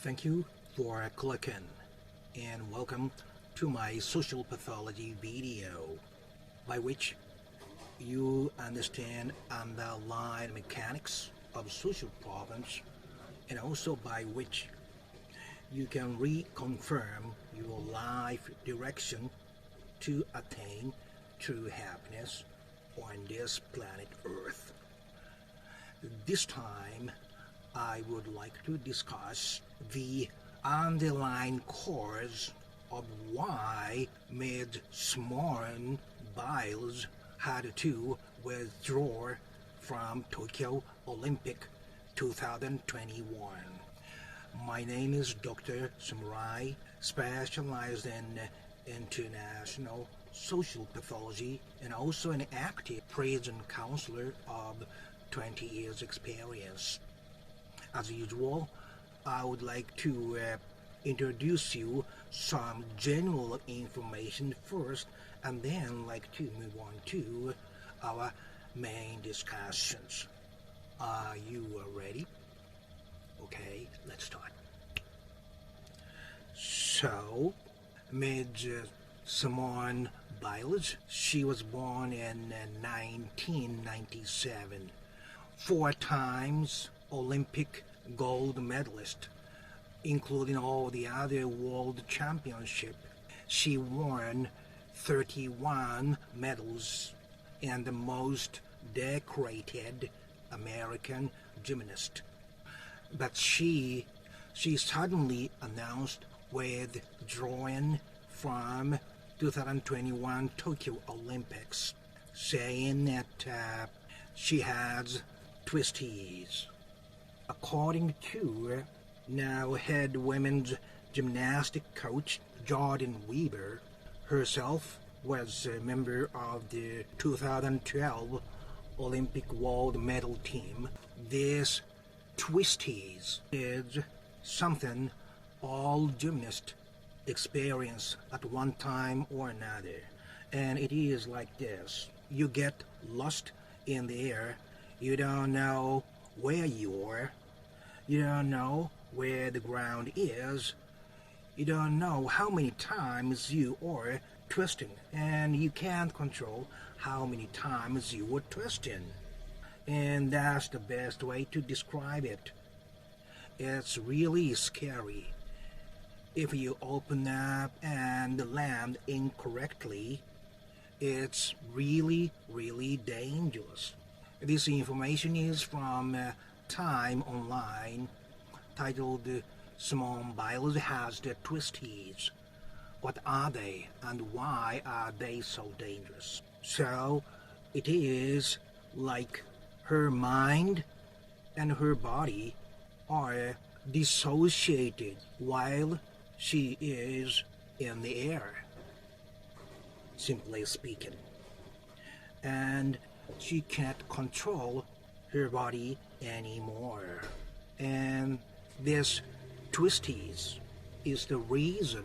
Thank you for clicking and welcome to my social pathology video, by which you understand underlying mechanics of social problems and also by which you can reconfirm your life direction to attain true happiness on this planet Earth. This time I would like to discuss the underlying cause of why Ms. Simone Biles had to withdraw from Tokyo Olympic 2021. My name is Dr. Samurai, specialized in international social pathology and also an active prison counselor of 20 years experience. As usual, I would like to introduce you some general information first and then like to move on to our main discussions. Are you ready? Okay, let's start. So, Ms. Simone Biles, she was born in 1997, 4 times Olympic gold medalist, including all the other world championships. She won 31 medals and the most decorated American gymnast. But she suddenly announced withdrawing from 2021 Tokyo Olympics, saying that she has twisties. According to now head women's gymnastic coach Jordan Weber, herself was a member of the 2012 Olympic world medal team. This twisties is something all gymnasts experience at one time or another, and it is like this: you get lost in the air, you don't know where you are, you don't know where the ground is, you don't know how many times you are twisting, and you can't control how many times you are twisting. And that's the best way to describe it. It's really scary. If you open up and land incorrectly, it's really dangerous. This information is from Time Online, titled Simone Biles has the twisties. What are they and why are they so dangerous? So it is like her mind and her body are dissociated while she is in the air, simply speaking. And she can't control her body anymore. And this twisties is the reason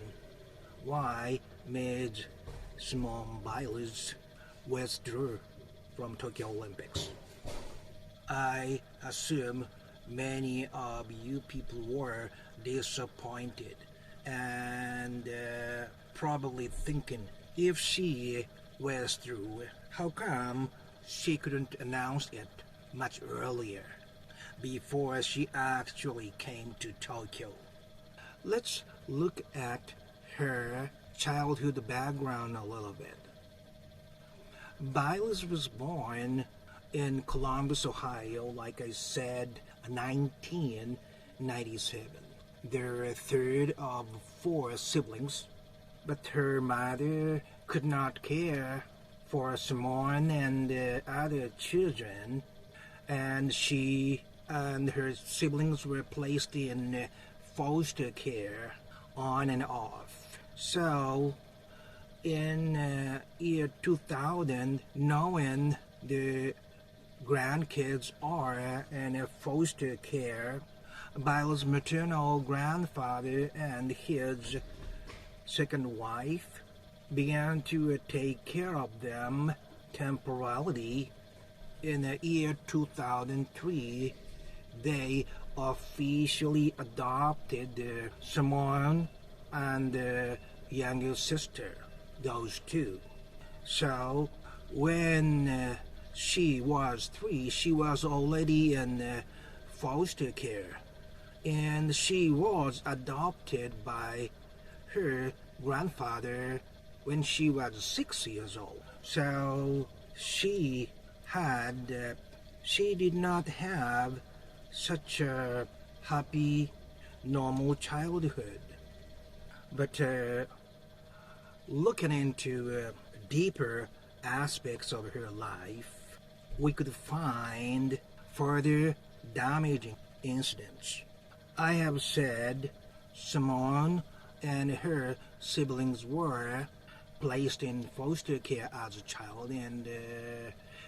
why Ms. Simone Biles withdrew from Tokyo Olympics. I assume many of you people were disappointed and probably thinking, if she withdrew, how come she couldn't announce it much earlier, before she actually came to Tokyo? Let's look at her childhood background a little bit. Biles was born in Columbus, Ohio, like I said, 1997. They're a third of 4 siblings, but her mother could not care for Simone and the other children, and she and her siblings were placed in foster care on and off. So in year 2000, knowing the grandkids are in foster care, Biles' maternal grandfather and his second wife began to take care of them temporarily. In the year 2003, they officially adopted Simone and the younger sister, those two. So when she was 3, she was already in foster care, and she was adopted by her grandfather when she was 6 years old. So she did not have such a happy, normal childhood. But looking into deeper aspects of her life, we could find further damaging incidents. I have said Simone and her siblings were placed in foster care as a child, and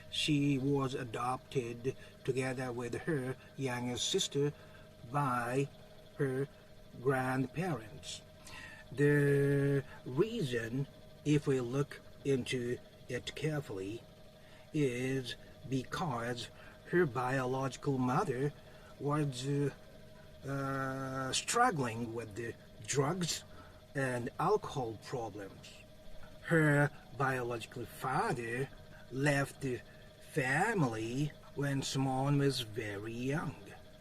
she was adopted together with her younger sister by her grandparents. The reason, if we look into it carefully, is because her biological mother was struggling with the drugs and alcohol problems. Her biological father left the family when Simone was very young.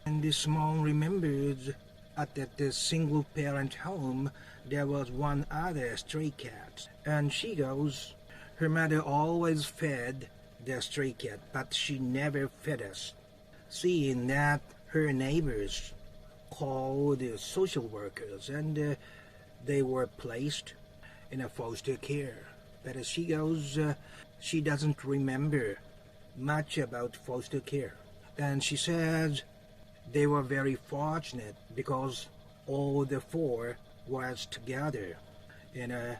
And Simone remembers at the single-parent home there was one other stray cat. And she goes, her mother always fed the stray cat, but she never fed us. Seeing that, her neighbors called the social workers, and they were placed in a foster care. But as she goes, she doesn't remember much about foster care. And she says they were very fortunate because all the 4 was together in a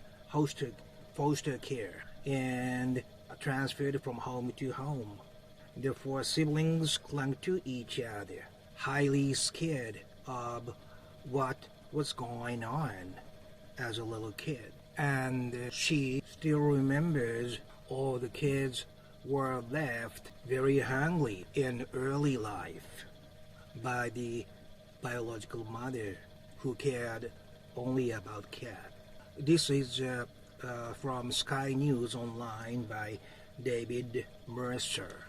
foster care and transferred from home to home. The 4 siblings clung to each other, highly scared of what was going on as a little kid. And she still remembers all the kids were left very hungry in early life by the biological mother who cared only about cat. This is from Sky News Online by David Mercer.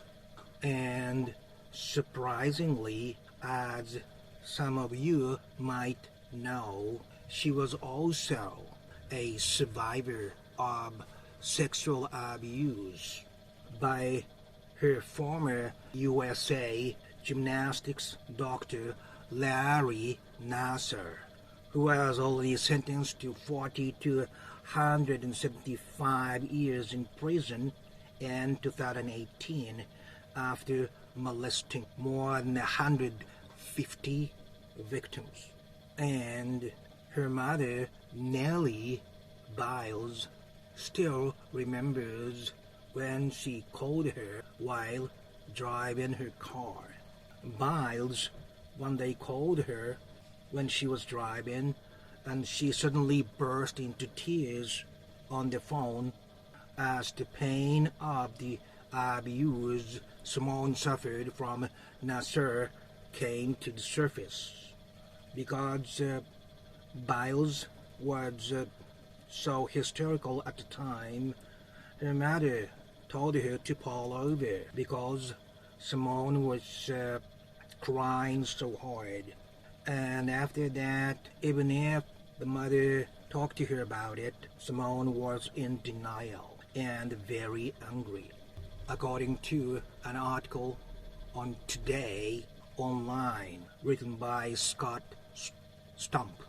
And surprisingly, as some of you might know, she was also a survivor of sexual abuse by her former USA gymnastics doctor Larry Nassar, who was already sentenced to 40 to 175 years in prison in 2018 after molesting more than 150 victims. And her mother, Nellie Biles, still remembers when she called her while driving her car. Biles one day called her when she was driving, and she suddenly burst into tears on the phone as the pain of the abuse Simone suffered from Nassar came to the surface. Because Biles was so hysterical at the time, her mother told her to pull over because Simone was crying so hard. And after that, even if the mother talked to her about it, Simone was in denial and very angry. According to an article on Today Online written by Scott Stump.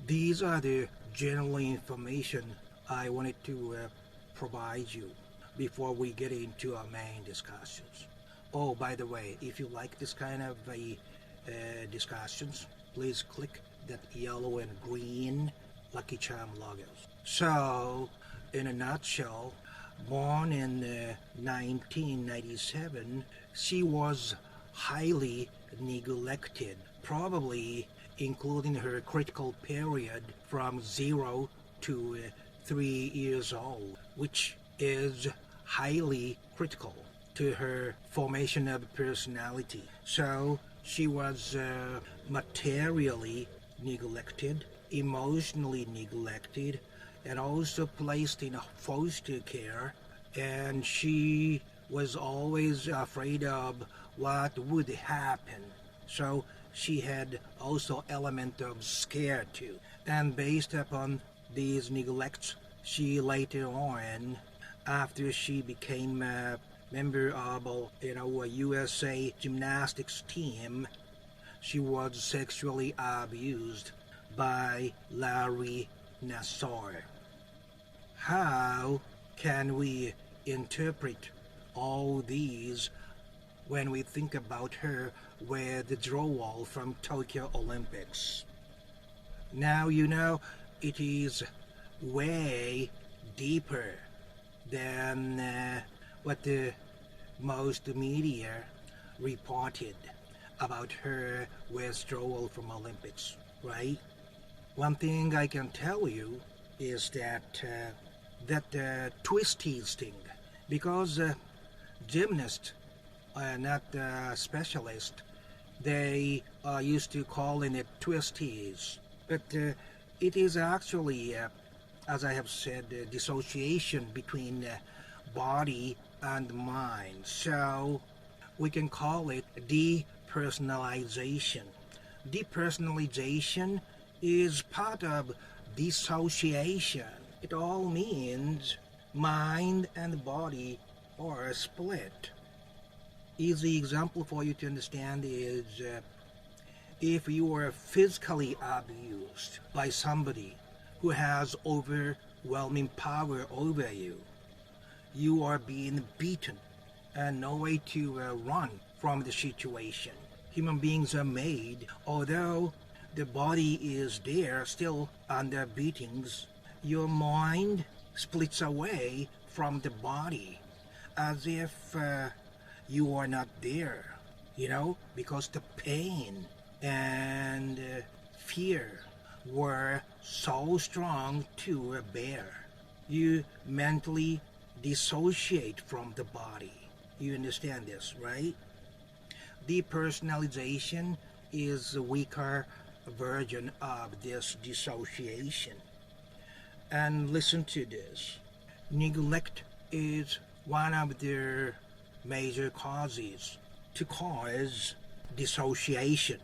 These are the general information I wanted to provide you before we get into our main discussions. Oh, by the way, if you like this kind of discussions, please click that yellow and green Lucky Charm logos. So, in a nutshell, born in 1997, she was highly neglected, probably including her critical period from 0 to 3 years old, which is highly critical to her formation of personality. So She was materially neglected, emotionally neglected, and also placed in foster care. And she was always afraid of what would happen. So she had also element of scare too. And based upon these neglects, she later on, after she became a member of a USA gymnastics team, she was sexually abused by Larry Nassar. How can we interpret all these when we think about her withdrawal from Tokyo Olympics? Now you know it is way deeper than what the most media reported about her withdrawal from Olympics, right? One thing I can tell you is that twisties thing, because gymnasts are not specialists, they are used to calling it twisties, but it is actually, as I have said, dissociation between body and mind. So we can call it depersonalization. Depersonalization is part of dissociation. It all means mind and body are split. Easy example for you to understand is if you are physically abused by somebody who has overwhelming power over you, you are being beaten and no way to run from the situation. Human beings are made, although the body is there still under beatings, your mind splits away from the body as if you are not there, because the pain and fear were so strong to bear. You mentally dissociate from the body. You understand this, right? Depersonalization is a weaker version of this dissociation. And listen to this. Neglect is one of the major causes to cause dissociation.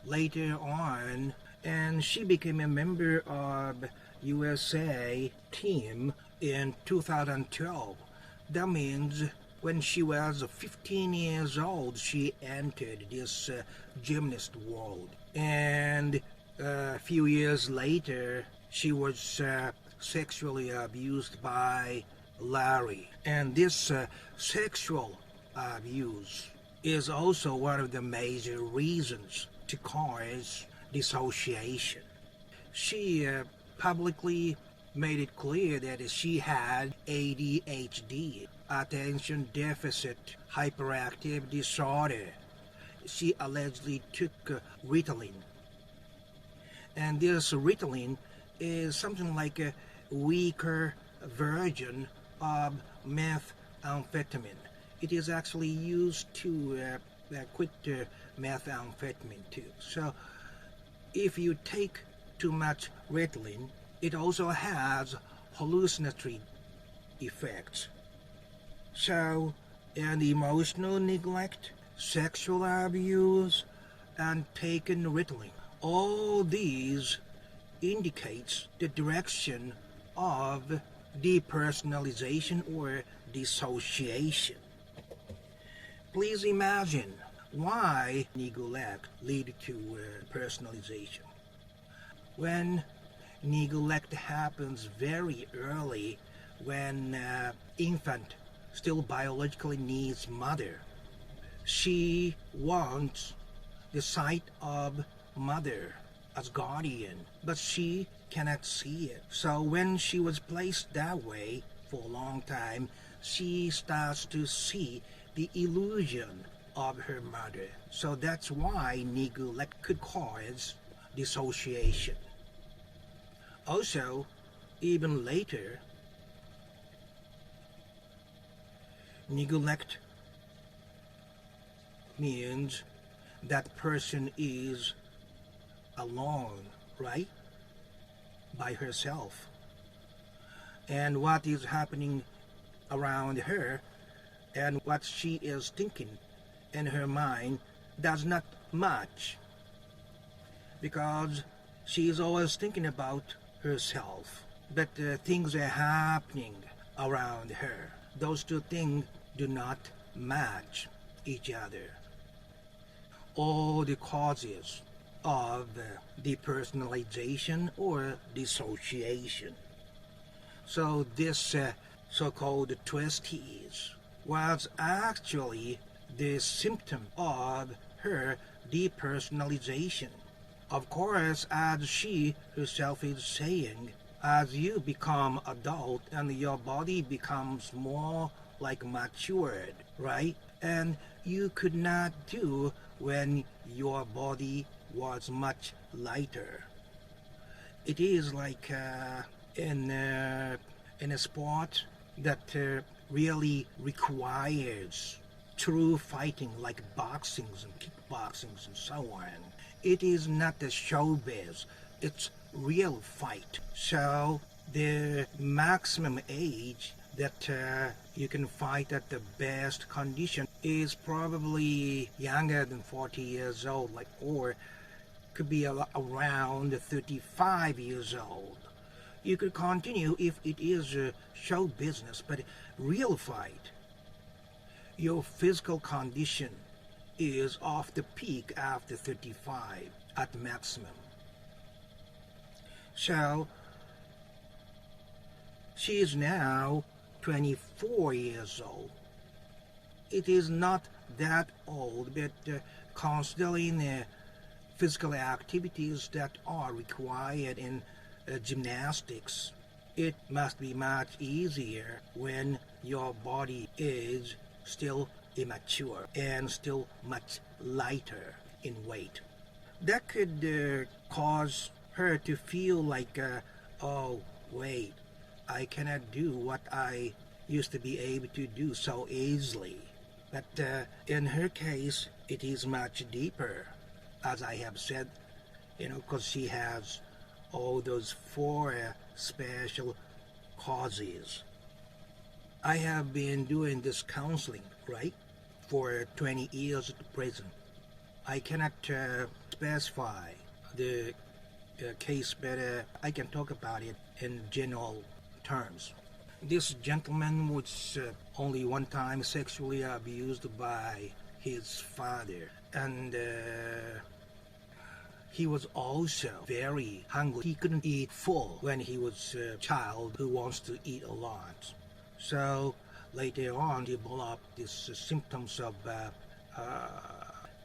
Later on, and she became a member of USA team in 2012. That means when she was 15 years old, she entered this gymnast world. And a few years later, she was sexually abused by Larry. And this sexual abuse is also one of the major reasons to cause dissociation. She publicly made it clear that she had ADHD, attention deficit hyperactive disorder. She allegedly took Ritalin. And this Ritalin is something like a weaker version of methamphetamine. It is actually used to quit methamphetamine too. So if you take too much Ritalin, it also has hallucinatory effects. So, and emotional neglect, sexual abuse, and taking Ritalin, all these indicates the direction of depersonalization or dissociation. Please imagine why neglect lead to personalization. When neglect happens very early, when infant still biologically needs mother, she wants the sight of mother as guardian, but she cannot see it. So when she was placed that way for a long time, she starts to see the illusion of her mother. So that's why neglect could cause dissociation. Also, even later, neglect means that person is alone, right? By herself. And what is happening around her and what she is thinking in her mind does not match, because she is always thinking about herself, but things are happening around her. Those two things do not match each other. All the causes of depersonalization or dissociation. So this so-called twisties was actually the symptom of her depersonalization. Of course, as she herself is saying, as you become adult and your body becomes more like matured, right? And you could not do when your body was much lighter. It is like in a sport that really requires true fighting, like boxings and kickboxings and so on. It is not a showbiz, it's real fight. So the maximum age that you can fight at the best condition is probably younger than 40 years old, like, or could be around 35 years old. You could continue if it is a show business, but real fight, your physical condition is off the peak after 35 at maximum. So she is now 24 years old. It is not that old, but considering physical activities that are required in gymnastics, it must be much easier when your body is still immature and still much lighter in weight. That could cause her to feel like, oh wait, I cannot do what I used to be able to do so easily. But in her case, it is much deeper, as I have said, because she has all those four special causes. I have been doing this counseling, right, for 20 years at the present. I cannot specify the case, but I can talk about it in general terms. This gentleman was only one time sexually abused by his father, and he was also very hungry. He couldn't eat full when he was a child who wants to eat a lot. So later on developed these symptoms of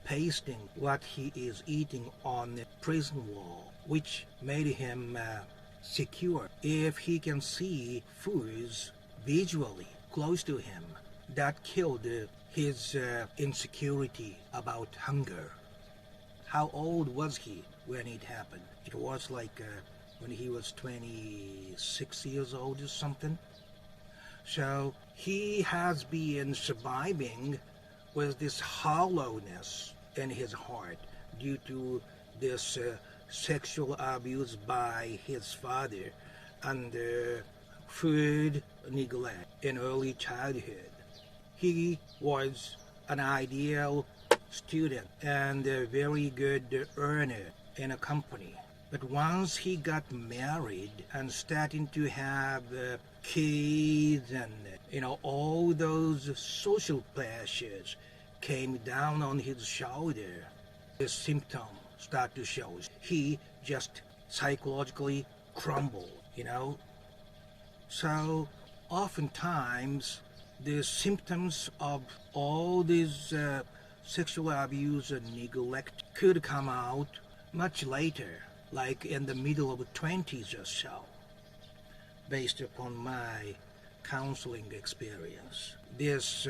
pasting what he is eating on the prison wall, which made him secure. If he can see foods visually close to him, that killed his insecurity about hunger. How old was he when it happened? It was like when he was 26 years old or something. So he has been surviving with this hollowness in his heart due to this sexual abuse by his father and food neglect in early childhood. He was an ideal student and a very good earner in a company. But once he got married and starting to have kids and all those social pleasures came down on his shoulder, the symptoms start to show. He just psychologically crumbled, So oftentimes the symptoms of all these sexual abuse and neglect could come out much later, like in the middle of the 20s or so, based upon my counseling experience. This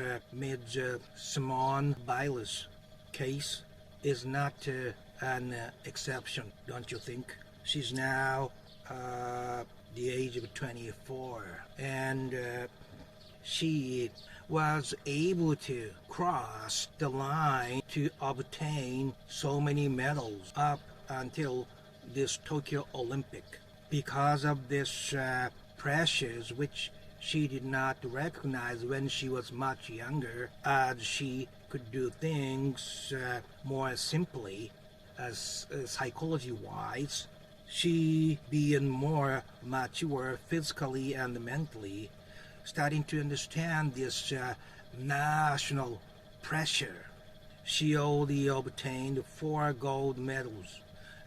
Simone Biles case is not an exception, don't you think? She's now the age of 24, and she was able to cross the line to obtain so many medals up until this Tokyo Olympic. Because of this pressures which she did not recognize when she was much younger, as she could do things more simply as psychology-wise, she being more mature physically and mentally, starting to understand this national pressure. She already obtained 4 gold medals,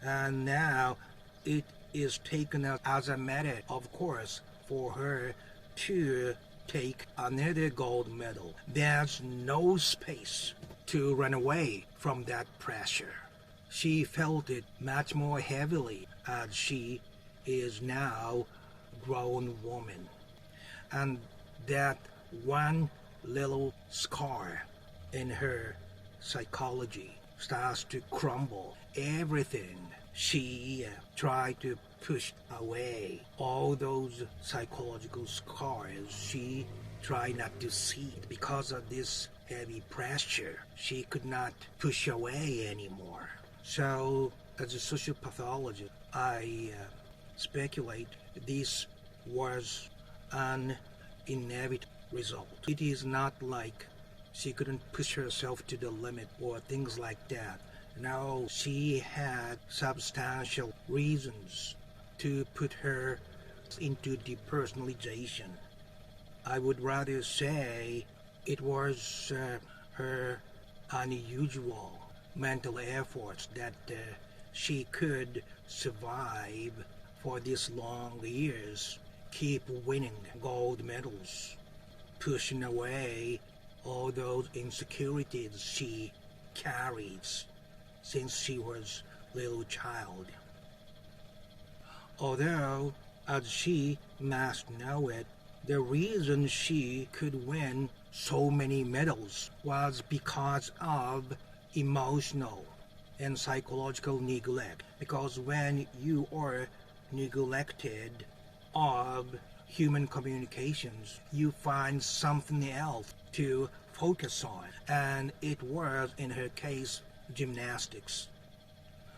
and now it is taken as a matter of course for her to take another gold medal. There's no space to run away from that pressure. She felt it much more heavily as she is now a grown woman. And that one little scar in her psychology starts to crumble. Everything she tried to push away, all those psychological scars, she tried not to see it because of this heavy pressure. She could not push away anymore. So, as a social pathologist, I speculate this was an inevitable result. It is not like she couldn't push herself to the limit or things like that. No, she had substantial reasons to put her into depersonalization. I would rather say it was her unusual mental efforts that she could survive for these long years, keep winning gold medals, pushing away all those insecurities she carries since she was a little child. Although, as she must know it, the reason she could win so many medals was because of emotional and psychological neglect. Because when you are neglected of human communications, you find something else to focus on. And it was, in her case, gymnastics.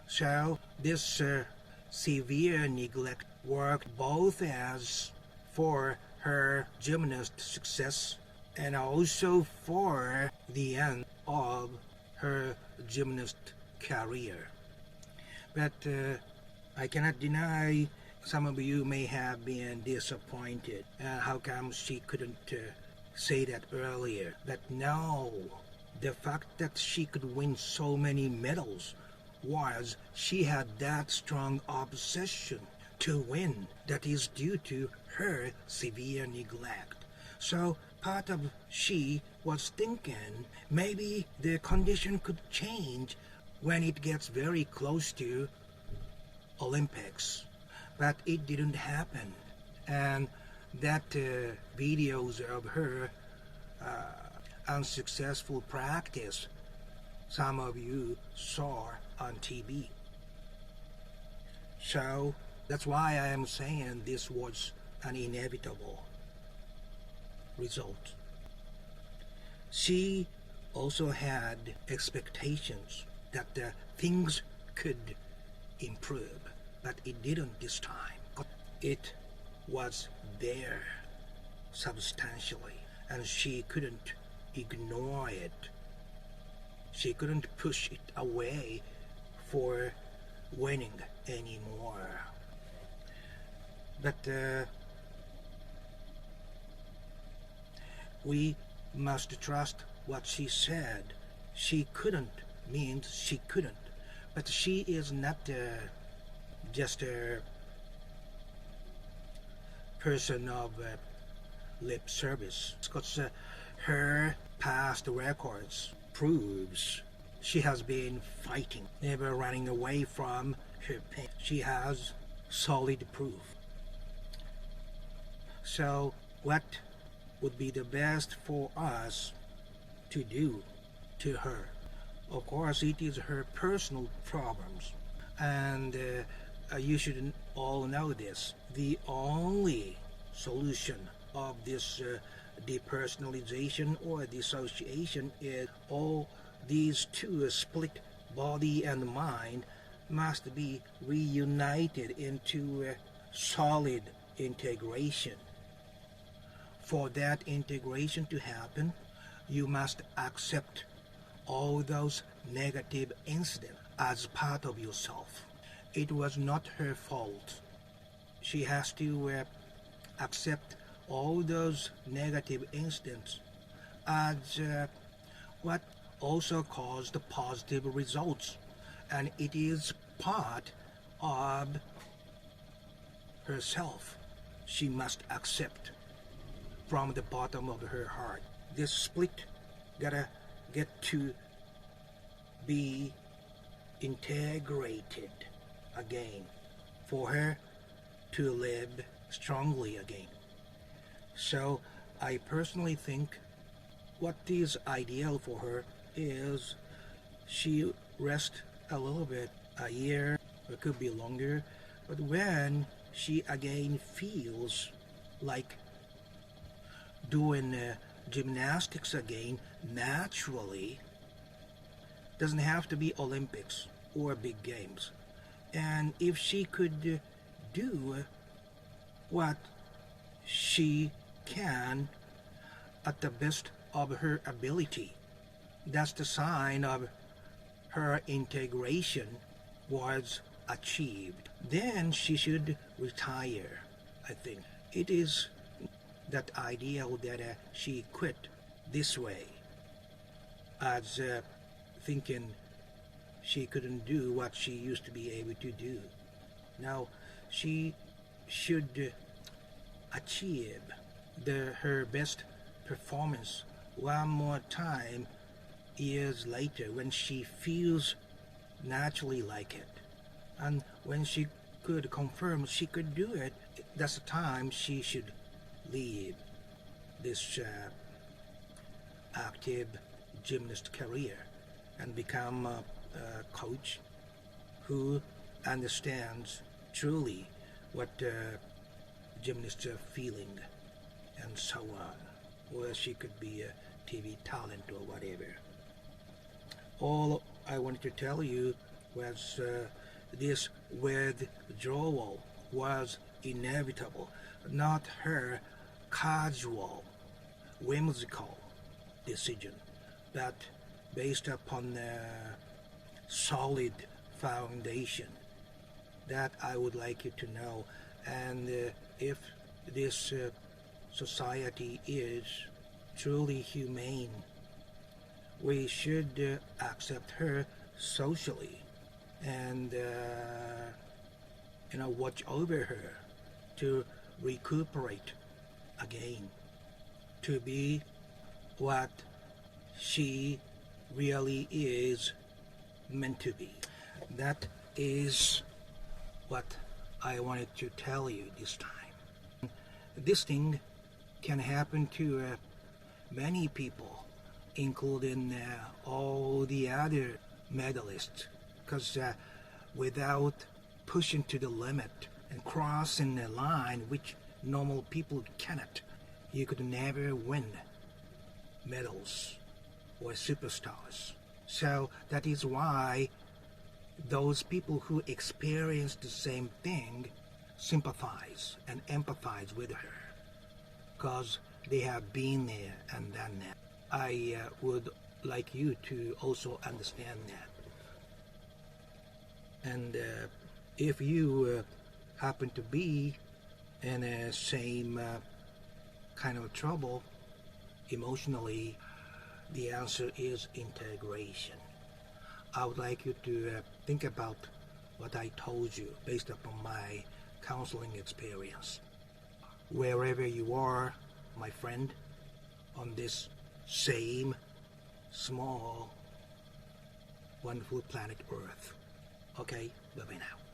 So this severe neglect worked both as for her gymnast success and also for the end of her gymnast career. But I cannot deny some of you may have been disappointed. How come she couldn't say that earlier? But no, the fact that she could win so many medals was she had that strong obsession to win that is due to her severe neglect. So part of she was thinking maybe the condition could change when it gets very close to Olympics. But it didn't happen. And that videos of her unsuccessful practice some of you saw on TV. So that's why I am saying this was an inevitable result. She also had expectations that things could improve, but it didn't this time. It was there substantially, and she couldn't ignore it. She couldn't push it away for winning anymore. But we must trust what she said. She couldn't means she couldn't. But she is not just a person of lip service. Because her past records proves she has been fighting, never running away from her pain. She has solid proof. So what would be the best for us to do to her? Of course, it is her personal problems, and you should all know this. The only solution of this depersonalization or dissociation is all these two split body and mind must be reunited into a solid integration. For that integration to happen, you must accept all those negative incidents as part of yourself. It was not her fault. She has to accept all those negative incidents as what also caused the positive results, and it is part of herself. She must accept from the bottom of her heart. This split gotta get to be integrated again for her to live strongly again. So I personally think what is ideal for her is she rest a little bit, a year, it could be longer, but when she again feels like doing gymnastics again naturally, doesn't have to be Olympics or big games. And if she could do what she can at the best of her ability, that's the sign of her integration was achieved. Then she should retire, I think. It is that ideal that she quit this way, as thinking she couldn't do what she used to be able to do. Now she should achieve her best performance one more time years later when she feels naturally like it. And when she could confirm she could do it, that's the time she should leave this active gymnast career and become a coach who understands truly what gymnasts are feeling and so on. Or she could be a TV talent or whatever. All I wanted to tell you was this withdrawal was inevitable, not her casual, whimsical decision, but based upon a solid foundation that I would like you to know. And if this society is truly humane, we should accept her socially and watch over her to recuperate again, to be what she really is meant to be. That is what I wanted to tell you this time. This thing can happen to many people, including all the other medalists, because without pushing to the limit and crossing a line which normal people cannot, you could never win medals or superstars. So that is why those people who experience the same thing sympathize and empathize with her, because they have been there and done that. I would like you to also understand that. And if you happen to be in the same kind of trouble emotionally, the answer is integration. I would like you to think about what I told you based upon my counseling experience. Wherever you are, my friend, on this same small, wonderful planet Earth. Okay, bye-bye now.